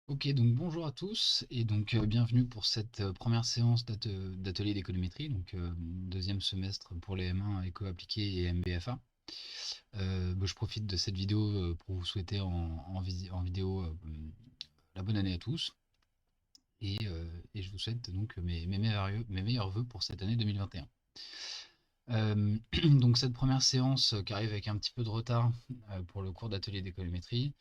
Ok, donc bonjour à tous et donc bienvenue pour cette première séance d'atelier d'économétrie, donc deuxième semestre pour les M1 éco appliqué et MBFA. Je profite de cette vidéo pour vous souhaiter en vidéo la bonne année à tous et je vous souhaite donc mes meilleurs vœux pour cette année 2021. Donc cette première séance qui arrive avec un petit peu de retard pour le cours d'atelier d'économétrie.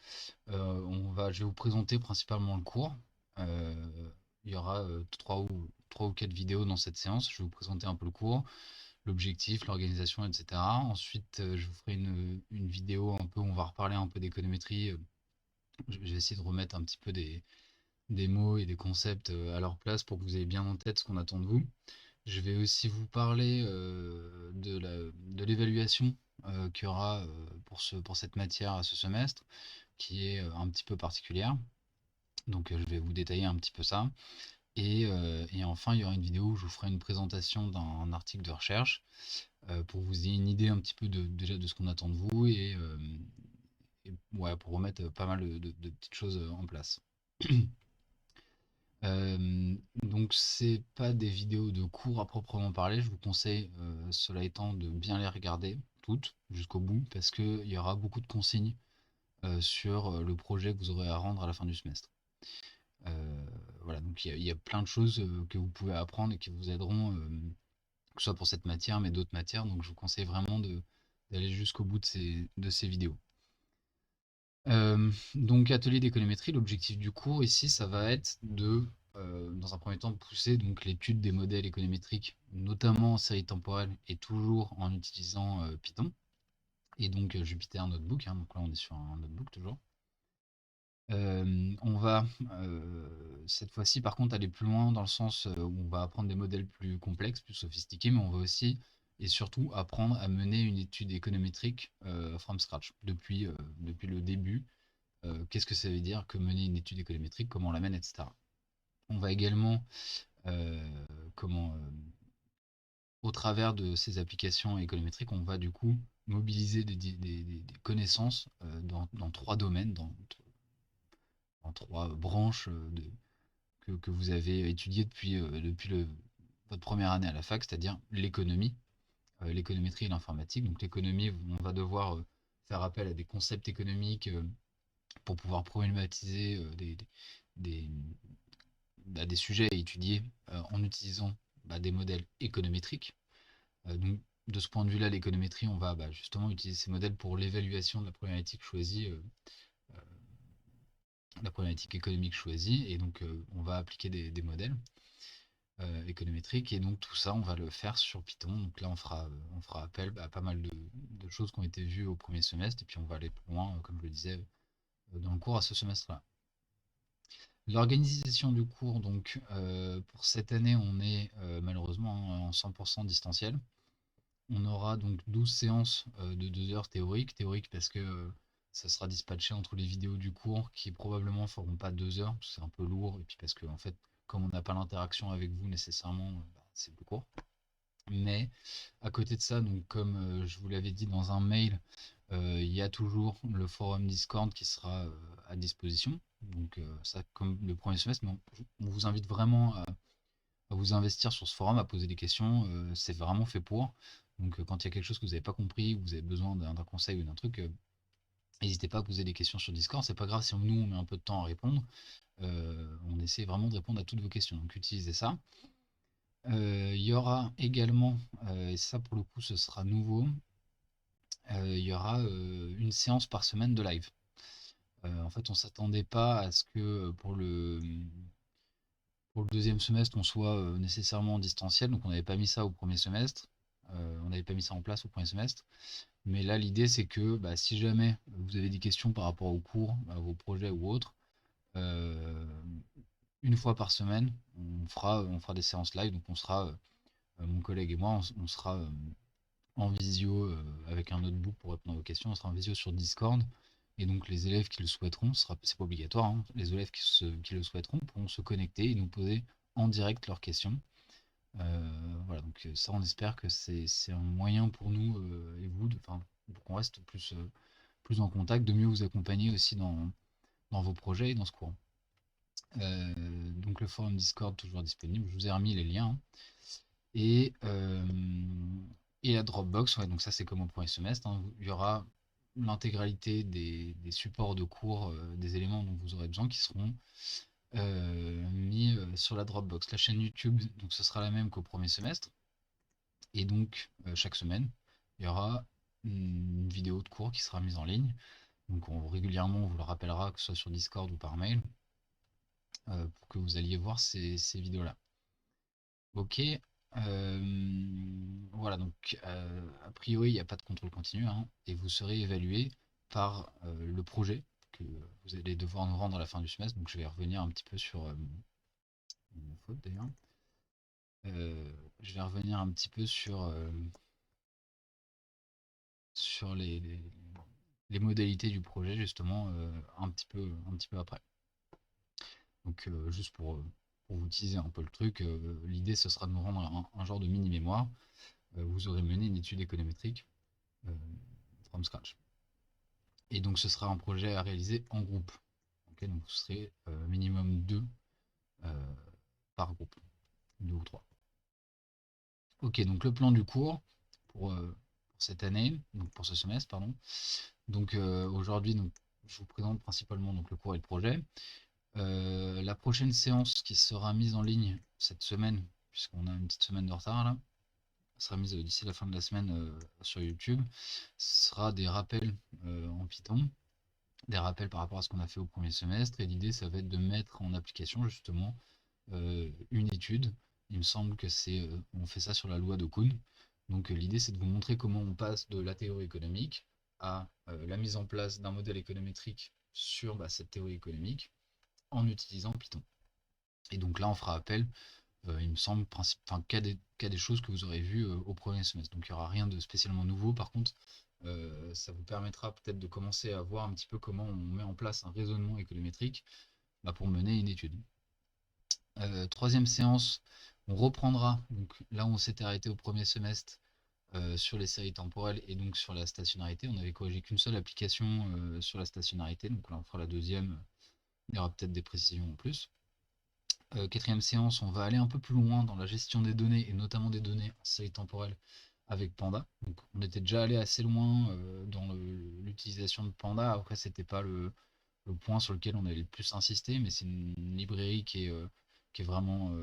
Je vais vous présenter principalement le cours. Il y aura 3 ou 4 vidéos dans cette séance. Je vais vous présenter un peu le cours, l'objectif, l'organisation, etc. Ensuite, je vous ferai une vidéo un peu où on va reparler un peu d'économétrie. Je vais essayer de remettre un petit peu des mots et des concepts à leur place pour que vous ayez bien en tête ce qu'on attend de vous. Je vais aussi vous parler de l'évaluation qu'il y aura pour cette matière à ce semestre, qui est un petit peu particulière. Donc je vais vous détailler un petit peu ça. Et enfin, il y aura une vidéo où je vous ferai une présentation d'un article de recherche pour vous ayez une idée un petit peu déjà de ce qu'on attend de vous et ouais, pour remettre pas mal de petites choses en place. Donc c'est pas des vidéos de cours à proprement parler, je vous conseille, cela étant, de bien les regarder toutes jusqu'au bout parce qu'il y aura beaucoup de consignes sur le projet que vous aurez à rendre à la fin du semestre. Voilà, donc il y a plein de choses que vous pouvez apprendre et qui vous aideront, que ce soit pour cette matière, mais d'autres matières. Donc je vous conseille vraiment d'aller jusqu'au bout de ces vidéos. Donc atelier d'économétrie, l'objectif du cours ici, ça va être dans un premier temps, de pousser donc l'étude des modèles économétriques, notamment en série temporelle et toujours en utilisant Python et donc Jupyter Notebook, hein. Donc là on est sur un notebook toujours. On va cette fois-ci par contre aller plus loin dans le sens où on va apprendre des modèles plus complexes, plus sophistiqués, mais on va aussi et surtout apprendre à mener une étude économétrique from scratch, depuis le début. Qu'est-ce que ça veut dire que mener une étude économétrique, comment on la mène, etc. On va également, euh, comment, au travers de ces applications économétriques, on va du coup mobiliser des connaissances dans 3 domaines, dans 3 branches que vous avez étudiées depuis votre première année à la fac, c'est-à-dire l'économie, l'économétrie et l'informatique. Donc l'économie, on va devoir faire appel à des concepts économiques pour pouvoir problématiser des, des sujets à étudier en utilisant des modèles économétriques. Donc, de ce point de vue-là, l'économétrie, on va justement utiliser ces modèles pour l'évaluation de la problématique choisie, euh, la problématique économique choisie, et donc on va appliquer des modèles économétriques, et donc tout ça, on va le faire sur Python. Donc là, on fera appel à pas mal de choses qui ont été vues au premier semestre, et puis on va aller plus loin, comme je le disais, dans le cours à ce semestre-là. L'organisation du cours, donc pour cette année, on est malheureusement en 100% distanciel. On aura donc 12 séances de 2 heures théoriques. Théoriques parce que ça sera dispatché entre les vidéos du cours qui probablement feront pas 2 heures, parce que c'est un peu lourd, et puis parce que en fait, comme on n'a pas l'interaction avec vous nécessairement, c'est plus court. Mais à côté de ça, donc comme je vous l'avais dit dans un mail, il y a toujours le forum Discord qui sera à disposition. Donc ça, comme le premier semestre, mais on vous invite vraiment à vous investir sur ce forum, à poser des questions. C'est vraiment fait pour. Donc quand il y a quelque chose que vous n'avez pas compris, ou vous avez besoin d'un conseil ou d'un truc, n'hésitez pas à poser des questions sur Discord. C'est pas grave si nous on met un peu de temps à répondre. On essaie vraiment de répondre à toutes vos questions. Donc utilisez ça. Il y aura également, et ça pour le coup ce sera nouveau, il y aura une séance par semaine de live. En fait, on s'attendait pas à ce que pour le deuxième semestre, on soit nécessairement en distanciel, donc on n'avait pas mis ça au premier semestre. On n'avait pas mis ça en place au premier semestre. Mais là, l'idée, c'est que si jamais vous avez des questions par rapport au cours, à vos projets ou autres, euh, une fois par semaine, on fera des séances live. Donc on sera, mon collègue et moi, on sera en visio avec un notebook pour répondre à vos questions. On sera en visio sur Discord. Et donc les élèves qui le souhaiteront, c'est pas obligatoire, hein, les élèves qui le souhaiteront pourront se connecter et nous poser en direct leurs questions. Voilà, donc ça, on espère que c'est un moyen pour nous et vous, pour qu'on reste plus en contact, de mieux vous accompagner aussi dans vos projets et dans ce cours. Donc le forum Discord toujours disponible, je vous ai remis les liens. Et, et la Dropbox, ouais, donc ça c'est comme au premier semestre, hein. Il y aura l'intégralité des supports de cours, des éléments dont vous aurez besoin qui seront mis sur la Dropbox. La chaîne YouTube, donc ce sera la même qu'au premier semestre. Et donc chaque semaine, il y aura une vidéo de cours qui sera mise en ligne. Donc régulièrement on vous le rappellera, que ce soit sur Discord ou par mail, pour que vous alliez voir ces vidéos-là. Ok. Voilà, donc a priori, il n'y a pas de contrôle continu, hein, et vous serez évalué par le projet que vous allez devoir nous rendre à la fin du semestre. Donc je vais revenir un petit peu sur une faute d'ailleurs. Je vais revenir un petit peu sur les modalités du projet justement un petit peu après. Donc juste pour vous teaser un peu le truc, l'idée ce sera de nous rendre un genre de mini-mémoire. Vous aurez mené une étude économétrique from scratch. Et donc ce sera un projet à réaliser en groupe. Okay, donc vous serez minimum 2 par groupe, 2 ou 3. Ok, donc le plan du cours pour cette année, donc pour ce semestre, pardon. Donc aujourd'hui, je vous présente principalement donc, le cours et le projet. La prochaine séance qui sera mise en ligne cette semaine, puisqu'on a une petite semaine de retard là, sera mise d'ici la fin de la semaine sur YouTube, ce sera des rappels en Python, des rappels par rapport à ce qu'on a fait au premier semestre, et l'idée ça va être de mettre en application justement une étude. Il me semble que on fait ça sur la loi de Kuhn. Donc l'idée c'est de vous montrer comment on passe de la théorie économique à la mise en place d'un modèle économétrique sur cette théorie économique en utilisant Python. Et donc là on fera appel, il me semble, qu'à des choses que vous aurez vues au premier semestre. Donc il n'y aura rien de spécialement nouveau. Par contre, ça vous permettra peut-être de commencer à voir un petit peu comment on met en place un raisonnement économétrique pour mener une étude. Troisième séance, on reprendra, donc là on s'était arrêté au premier semestre sur les séries temporelles et donc sur la stationnarité. On avait corrigé qu'une seule application sur la stationnarité, donc là on fera la deuxième, il y aura peut-être des précisions en plus. Quatrième séance, on va aller un peu plus loin dans la gestion des données et notamment des données en série temporelle avec Panda. Donc on était déjà allé assez loin dans l'utilisation de Panda. Après c'était pas le point sur lequel on avait le plus insisté, mais c'est une librairie qui est vraiment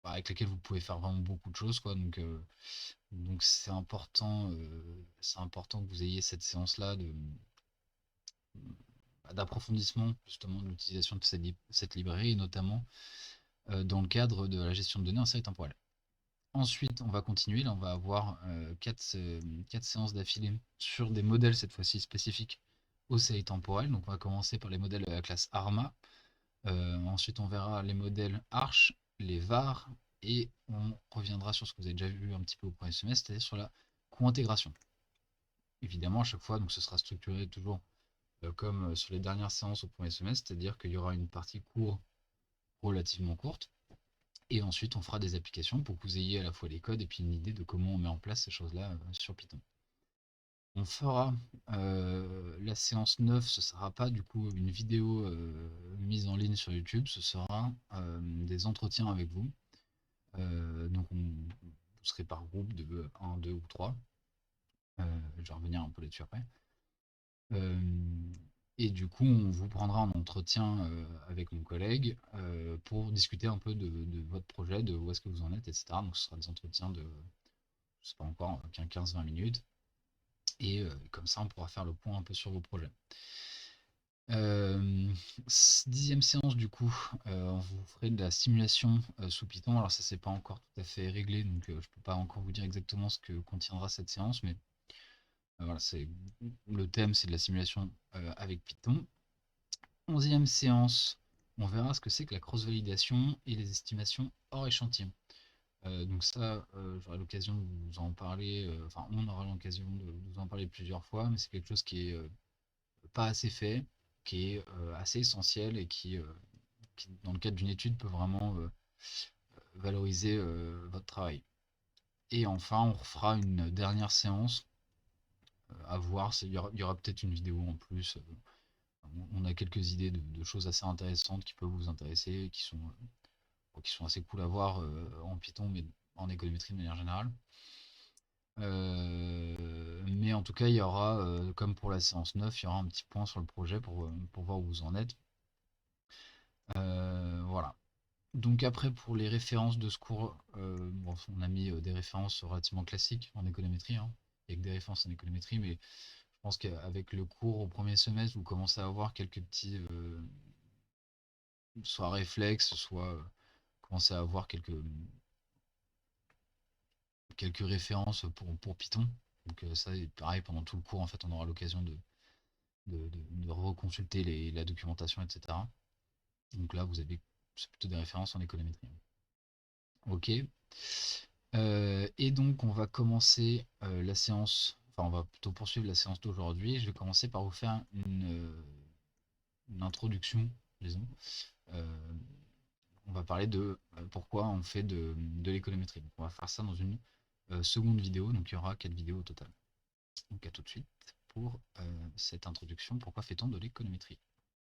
avec laquelle vous pouvez faire vraiment beaucoup de choses, quoi. Donc c'est important que vous ayez cette séance là d'approfondissement justement de l'utilisation de cette librairie, et notamment dans le cadre de la gestion de données en série temporelle. Ensuite, on va continuer. Là, on va avoir 4 séances d'affilée sur des modèles, cette fois-ci spécifiques aux séries temporelles. Donc, on va commencer par les modèles de la classe ARMA. Ensuite, on verra les modèles ARCH, les VAR, et on reviendra sur ce que vous avez déjà vu un petit peu au premier semestre, c'est-à-dire sur la co-intégration. Évidemment, à chaque fois, donc, ce sera structuré toujours comme sur les dernières séances au premier semestre, c'est-à-dire qu'il y aura une partie cours relativement courte. Et ensuite, on fera des applications pour que vous ayez à la fois les codes et puis une idée de comment on met en place ces choses-là sur Python. On fera la séance 9, ce ne sera pas du coup une vidéo mise en ligne sur YouTube, ce sera des entretiens avec vous. Donc vous serez par groupe de 1, 2 ou 3. Je vais revenir un peu là-dessus après. Et du coup, on vous prendra en entretien avec mon collègue pour discuter un peu de votre projet, de où est-ce que vous en êtes, etc. Donc ce sera des entretiens de, je sais pas encore, 15-20 minutes. Et comme ça, on pourra faire le point un peu sur vos projets. 10e séance du coup, on vous ferait de la simulation sous Python. Alors ça c'est pas encore tout à fait réglé, donc je peux pas encore vous dire exactement ce que contiendra cette séance, mais voilà, le thème c'est de la simulation avec Python. 11e séance, on verra ce que c'est que la cross-validation et les estimations hors échantillon. Donc ça, j'aurai l'occasion de vous en parler, enfin on aura l'occasion de vous en parler plusieurs fois, mais c'est quelque chose qui est pas assez fait, qui est assez essentiel et qui, dans le cadre d'une étude, peut vraiment valoriser votre travail. Et enfin, on refera une dernière séance à voir, il y aura peut-être une vidéo en plus, On a quelques idées de choses assez intéressantes qui peuvent vous intéresser, qui sont assez cool à voir en Python, mais en économétrie de manière générale. Mais en tout cas, il y aura, comme pour la séance 9, il y aura un petit point sur le projet pour voir où vous en êtes. Voilà. Donc après, pour les références de ce cours, bon, on a mis des références relativement classiques en économétrie, hein. Il n'y a que des références en économétrie, mais je pense qu'avec le cours au premier semestre, vous commencez à avoir quelques petits, soit réflexes, soit commencer à avoir quelques références pour Python. Donc ça, pareil, pendant tout le cours, en fait, on aura l'occasion de reconsulter la documentation, etc. Donc là, vous avez c'est plutôt des références en économétrie. Ok. Et donc, on va commencer la séance, enfin, on va plutôt poursuivre la séance d'aujourd'hui. Je vais commencer par vous faire une introduction, disons. Euh, on va parler de pourquoi on fait de l'économétrie. Donc, on va faire ça dans une seconde vidéo, donc il y aura 4 vidéos au total. Donc, à tout de suite pour cette introduction. Pourquoi fait-on de l'économétrie?